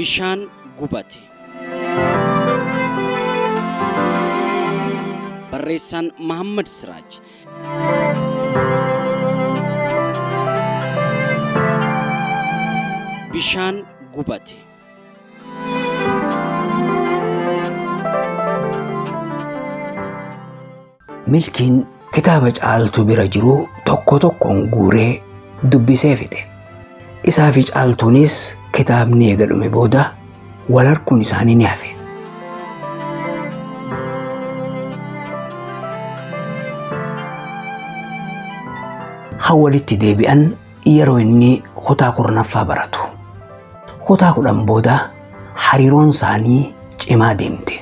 Bishaan Gubate. Barreessaan Muhammad Siraaj. Bishaan Gubate. Milkiin kitaaba Caaltuu bira jiru tokko tokkoon guuree dubbisee fide. Isaa fi Caaltuunis kitaabni eega dhume booda wal arguun isaanii ni hafe. Walitti deebi'an yeroo inni kutaa 10ffaa baratu. Kutaa 10 booda hariiroon isaanii cimaa deemte.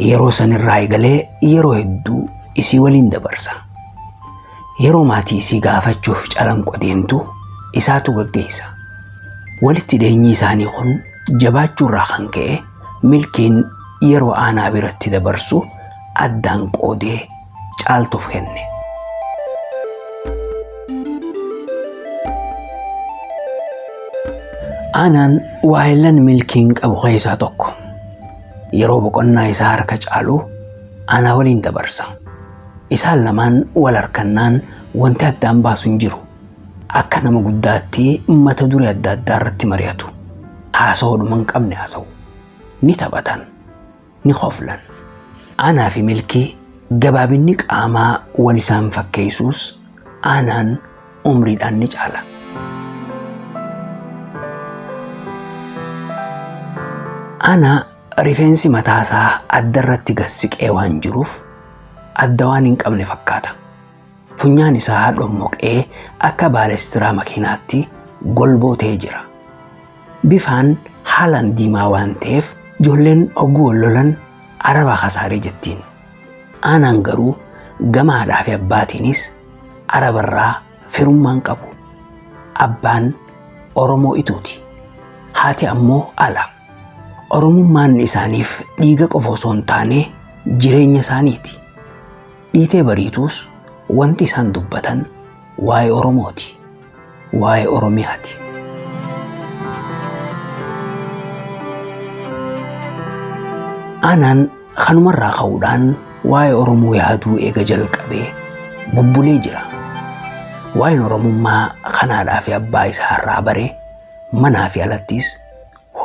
Yeroo sanirraa eegalee yeroo hedduu isii waliin dabarsa. Yeroo maatii isii gaafachuuf calanqoo deemtu isaatu gaggeessa. Walitti dhiyeenyi isaanii kun jabaachuurraa kan ka'e Milkiin yeroo aanaa biratti dabarsu addaan qoodee Caaltuuf kenne. Aanaan waa'illan Milkiin qabu keessaa tokko. Yeroo boqonnaa isaa harka Caaluu aanaa waliin dabarsa. Isaan lamaan wal harkannaan wanti addaan baasu hin jiru. Akka nama guddaatti mata duree adda addaa irratti mari'atu. Haasa'uudhuma hin qabne haasa'u. Ni taphatan. Ni hoflan. Aanaa fi Milkii gabaabinni qaamaa wal isaan fakkeessuus aanaan umriidhaan ni caala. Aanaa rifeensi mataasaa adda irratti gassiqee waan jiruuf adda waan hin qabne fakkaata. Funyaan isaa dhommoqee akka baalestiraa makiinaatti golbootee jira. Bifaan haalaan diimaa waan ta'eef ijoolleen hogguu wal lolan araba kasaaree jettiin. Aanaan garuu gama haadhaa fi abbaatiinis arabarraa firummaan qabu. Abbaan Oromoo Ituuti. Haati ammoo ala. Oromummaan isaaniif dhiiga qofa osoo hin taane jireenya isaaniiti. Dhiitee bariituus wanti isaan dubbatan waa'ee Oromooti. Waa'ee Oromiyaati. Aanaan kanumarraa ka'uudhaan waa'ee Oromoo yaaduu eega jalqabee bubbulee jira. Waa'een Oromummaa kanaadhaa fi abbaa isaa irraa bare manaa fi alattis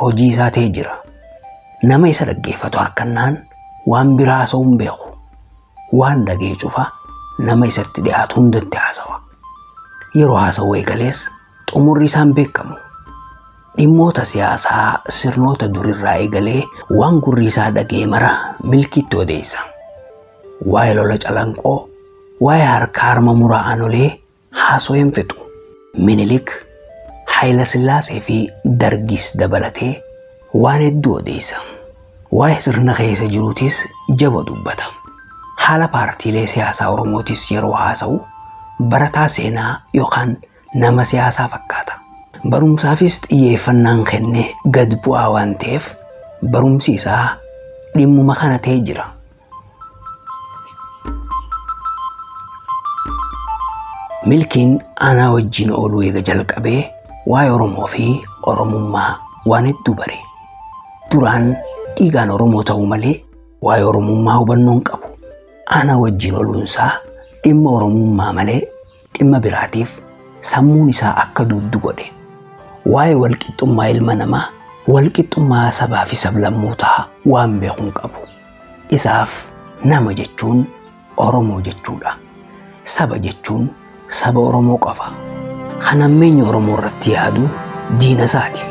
hojii isaa ta'ee jira. Nama isa dhaggeeffatu harkannaan waan biraa haasa'uu hin beeku. Waan dhagee cufa nama isatti dhiyaatu hundatti haasawa. Yeroo haasa'uu eegalees xumurri isaan beekamu. Dhimmoota siyaasaa sirnoota durirraa eegalee waan gurri isaa dhagee mara Milkiitti odeessa. Waa'ee lola calanqoo, waa'ee harka harma muraa aanolee haasoo hin fixu. Minilik, Haayila Sillaasee fi Dargis dabalatee waan hedduu odeessa. Waa'ee sirna keessa jiruutis jaba dubbata. Haala paartiilee siyaasaa Oromootis yeroo haasa'u barataa seenaa yookaan nama siyaasaa fakkaata. Barumsaafis xiyyeeffannaan kennee gad bu'aa waan ta'eef barumsi isaa dhimmuma kana ta'ee jira. Milkiin aanaa wajjin ooluu eega jalqabee waa'ee Oromoo fi Oromummaa waan hedduu bare. Duraan dhiigaan Oromoo ta'uu malee waa'ee Oromummaa hubannoo hin qabu. Aanaa wajjin ooluunsaa dhimma Oromummaa malee dhimma biraatiif sammuun isaa akka duuddu godhe. Waa'ee walqixxummaa ilma namaa, walqixxummaa sabaa fi sablammootaa waan beeku hin qabu. Isaaf nama jechuun Oromoo jechuudha. Saba jechuun saba Oromoo qofa. Kan hammeenya Oromoo irratti yaadu diina isaati.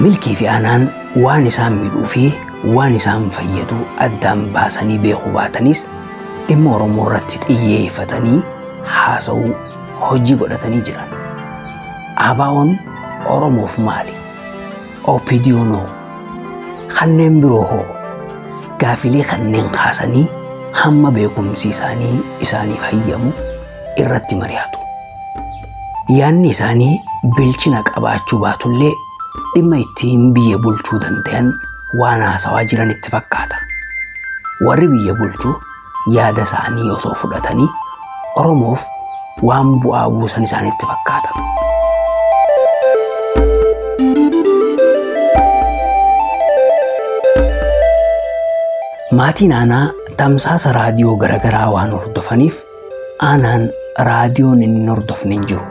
Milkii fi aanaan waan isaan miidhuu fi waan isaan fayyadu addaan baasanii beekuu baatanis dhimma Oromoo irratti xiyyeeffatanii haasa'uu hojii godhatanii jiran. ABO'n Oromoof maali? OPDO'n kanneen biroo hoo? Gaafilee kanneen kaasanii hamma beekumsi isaanii isaaniif hayyamu irratti mari'atu. Yaanni isaanii bilchina qabaachuu baatullee dhimma ittiin biyya bulchuu danda'an waan haasawaa jiranitti fakkaata. Warri biyya bulchuu yaada isaanii osoo fudhatanii Oromoof waan bu'aa buusan isaanitti fakkaata. Maatiin aanaa tamsaasa raadiyoo garagaraa waan hordofaniif aanaan raadiyoon inni hordofne hin jiru.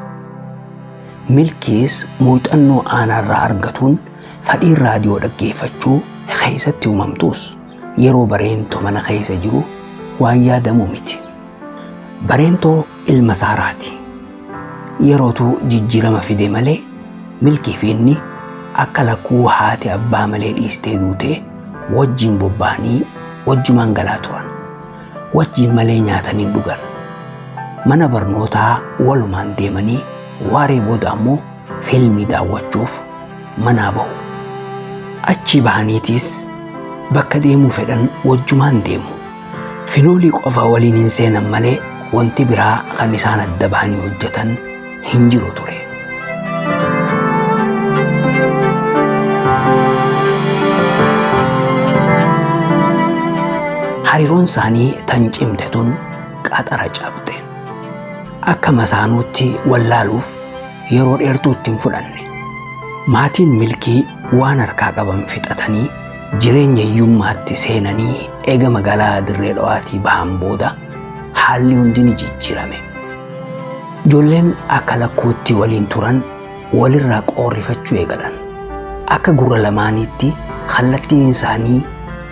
Milkiis muuxannoo aanaarraa argatuun fadhiin raadiyoo dhaggeeffachuu keessatti uumamtus yeroo bareentoo mana keessa jiru waan yaadamu miti. Bareentoo ilma saaraati. Yerootu jijjiirama fide malee Milkiifi inni akka lakkuu haati abbaa malee dhiistee duutee wajjin bobba'anii wajjumaan galaa turan. Wajjin malee nyaatanii dhugan. Mana barnootaa walumaan deemanii waaree booda ammoo fiilmii daawwachuuf manaa bahu. Achi bahaniitis bakka deemuu fedhan wajjumaan deemu. Finoolii qofa waliin hin seenan malee wanti biraa kan isaan adda bahanii hojjetan hin jiru ture. Hariiroon isaanii tan cimte tun qaxara cabxe. Akka masaanuutti wallaaluuf yeroo dheertuutti hin fudhanne. Maatiin Milkii waan harkaa qaban fixatanii jireenya hiyyummaatti seenanii eega magaalaa Dirree Dhawaatii bahan booda haalli hundi ni jijjiirame. Ijoolleen akka lakkuutti waliin turan walirraa qoorrifachuu eegalan. Akka gurra lamaaniitti kallattiin isaanii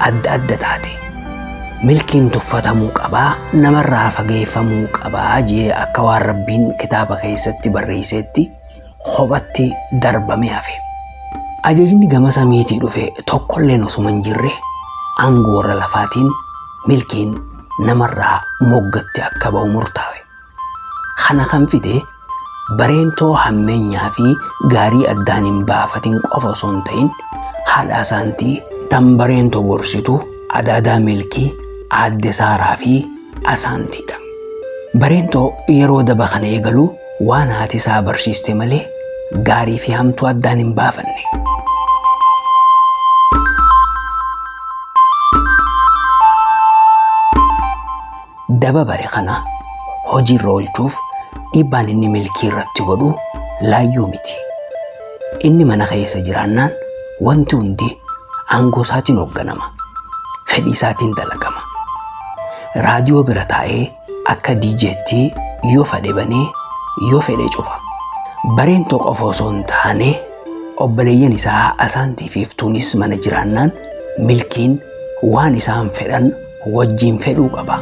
adda adda taate. Milkiin tuffatamuu qabaa, namarraa fageeffamuu qabaa jee akka waan Rabbiin kitaaba keessatti barreessetti kophatti darbamee hafe. Ajajni gama samiitii dhufe tokkolleen osuma hin jirre aangoo warra lafaatiin Milkiin namarraa moggatti akka ba'u murtaawe. Kana kan fide bareentoo hammeenyaa fi gaarii addaan hin baafatin qofa osoo hin ta'in haadha isaantii tan bareentoo gorsitu adaadaa Milkii aadde Saaraa fi Asaantiidha. Bareentoo yeroo daba kana eegalu waan haati isaa barsiiste malee gaarii fi hamtuu addaan hin baafanne. Daba bare kana hojiirra oolchuuf dhiibbaan inni Milkii irratti godhu laayyoo miti. Inni mana keessa jiraannaan wanti hundi aangoo isaatiin hoogganama. Fedhii isaatiin dalagama. Raadiyoo bira taa'ee akka DJ'tti yoo fedhe banee yoo fedhe cufa. Bareentoo qofa osoo hin taane obboleeyyan isaa Asaantii fi Iftuunis mana jiraannaan Milkiin waan isaan fedhan wajjin fedhuu qaba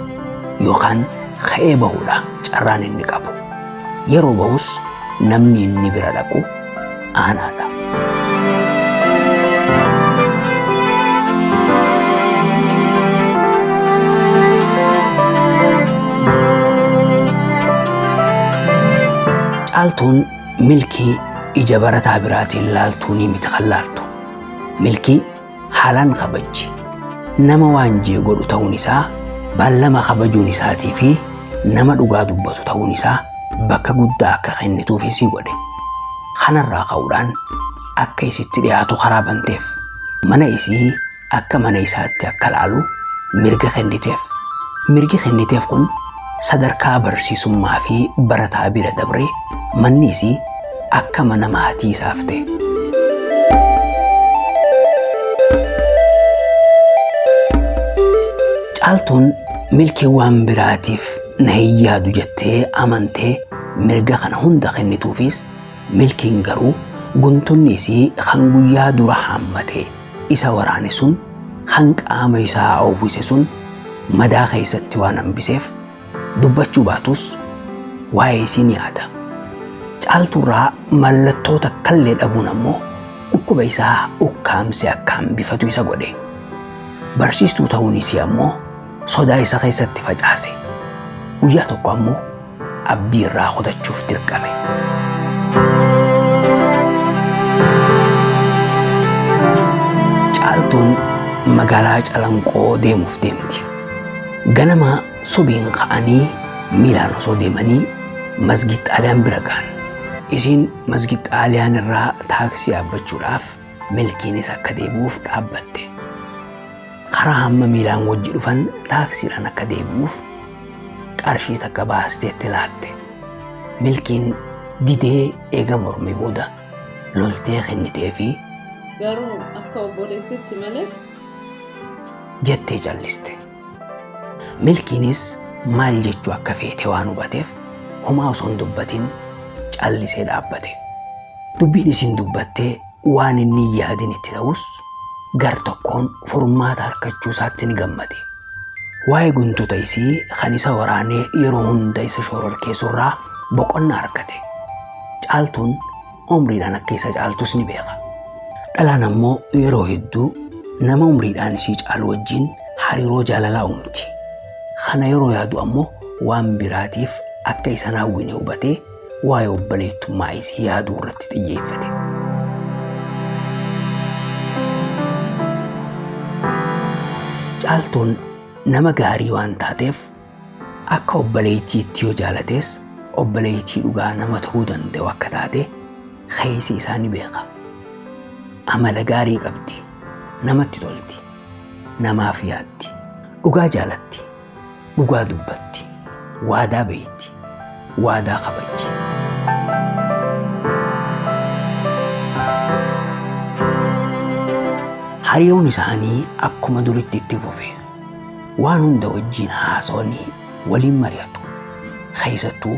yookaan ka'ee bahuudha carraan inni qabu. Yeroo bahus namni inni bira dhaqu aanaadha. Caaltuun Milkii ija barataa biraatiin laaltuunii miti kan laaltu. Milkii haalaan kabajji. Nama waan jee godhu ta'uun isaa baallama kabajuun isaatii fi nama dhugaa dubbatu ta'uun isaa bakka guddaa akka kennituufis godhe. Kanarraa ka'uudhaan akka isitti dhiyaatu karaa banteef mana isii akka mana isaatti akka laalu mirga kenniteef. Mirgi kenniteef kun sadarkaa barsiisummaa fi barataa bira dabree manni isii akka mana maatii isaaf ta'e. Caaltuun Milkii waan biraatiif na hin yaadu jettee amantee mirga kana hunda kennituufis Milkiin garuu guntunni isii kan guyyaa dura haammatee isa waraane sun kan qaama isaa hawwise sun madaa keessatti waan hambiseef dubbachuu baatus waa'ee isii ni yaada. Caaltuurraa mallattoo takkallee dhabuun ammoo dhukkuba isaa ukkaamse akka hambifatu isa godhe. Barsiistuu ta'uun isii ammoo sodaa isa keessatti facaase. Guyyaa tokko ammoo abdii irraa kutachuuf dirqame. Caaltuun magaalaa Calanqoo deemuuf deemti. Ganama subiin ka'anii miilaan osoo deemanii masgid Xaaliyaan bira ga'an. Isiin masgid Xaaliyaan irraa taaksii yaabbachuudhaaf Milkiinis akka deebi'uuf dhaabbatte. Karaa hamma miilaan wajji dhufan taaksiidhaan akka deebi'uuf qarshii takka baasteetti laatte. Milkiin didee eega mormii booda loltee kennitee fi garuu akka obboleettiitti malee jettee calliste. Milkiinis maal jechuu akka feete waan hubateef homaa osoo hin dubbatin callisee dhaabbate. Dubbiin isin dubbattee waan inni yaadin itti ta'us gar tokkoon furmaata harkachuu isaatti ni gammade. Waa'ee guntuta isii kan isa waraanee yeroo hunda isa shororkeessurraa boqonnaa argate. Caaltuun umriidhaan akka isa caaltus ni beeka. Dhalaan ammoo yeroo hedduu nama umriidhaan isii caalu wajjin hariiroo jaalalaa uumti. Kana yeroo yaadu ammoo waan biraatiif akka isa hawwine hubatee waa'ee obboleettummaa isii yaaduu irratti xiyyeeffate. Caaltuun nama gaarii waan taateef akka obboleettiitti yoo jaalates obboleettii dhugaa nama ta'uu danda'u akka taate keessi isaa ni beeka. Amala gaarii qabdi, namatti tolti, namaaf yaaddi, dhugaa jaalatti, dhugaa dubbatti, waadaa beekti, waadaa kabajji. Hariiroon isaanii akkuma duritti itti fufe. Waan hunda wajjin haasawanii waliin mari'atu. Keessattuu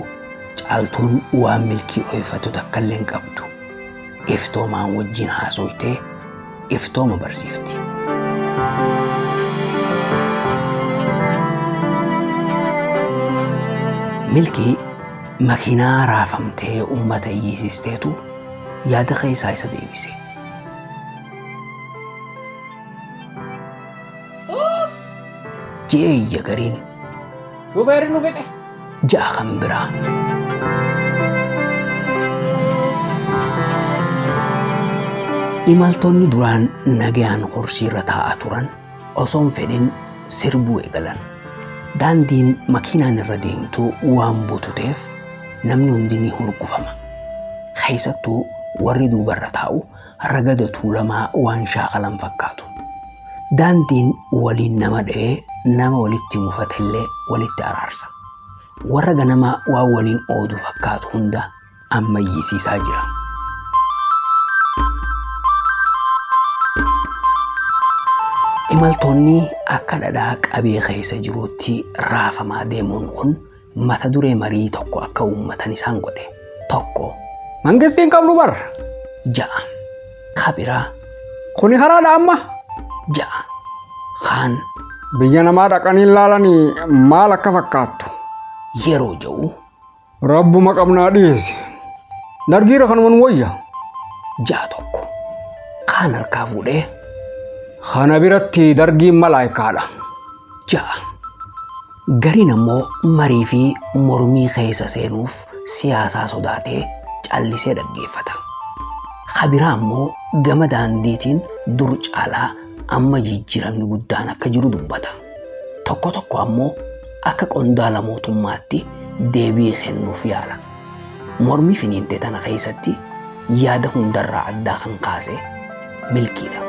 caaltuun waan milkii oofatu takka illee hin qabdu. Iftoomaan wajjin haasoytee iftooma barsiifti. Milkii makiinaa raafamtee uummata iyyisiisteetu yaada keessaa isa deebise. Je'ee iyya gariin shufeerri nu fixe ja'a kan biraa. Imaltoonni duraan nagayaan kursii irra taa'aa turan osoo hin fedhin sirbuu eegalan. Daandiin makiinaan irra deemtu waan bututeef namni hundi ni hurgufama. Keessattuu warri duubarra taa'u ragada tuulamaa waan shaakalan fakkaatu. Daandiin waliin nama dha'ee nama walitti mufatellee walitti araarsa. Warra ganamaa waan waliin oodu fakkaatu hunda ammayyisiisaa jira. Imaltoonni akka dhadhaa qabee keessa jiruutti raafamaa deemuun kun mata duree marii tokko akka uummatan isaan godhe. Tokko mangistiin qabnu bar ja'a kabiraa kuni haraadha amma ja'a kaan biyya namaa dhaqanii ilaalanii maal akka fakkaattu yeroo jedhu rabbuma qabnaa dhiyeesse dargiira kanuman wayya ja'a tokko kaan harkaa fuudhee kana biratti dargiin malaayikaadha ja'a gariin ammoo marii fi mormii keessa seenuuf siyaasaa sodaatee callisee dhaggeeffata. Kabiraa ammoo gama daandiitiin dur caalaa amma jijjiiramni guddaan akka jiru dubbata. Tokko tokko ammoo akka qondaala mootummaatti deebii kennuuf yaala. Mormii finiintee tana keessatti yaada hundarraa addaa kan kaase milkiidha.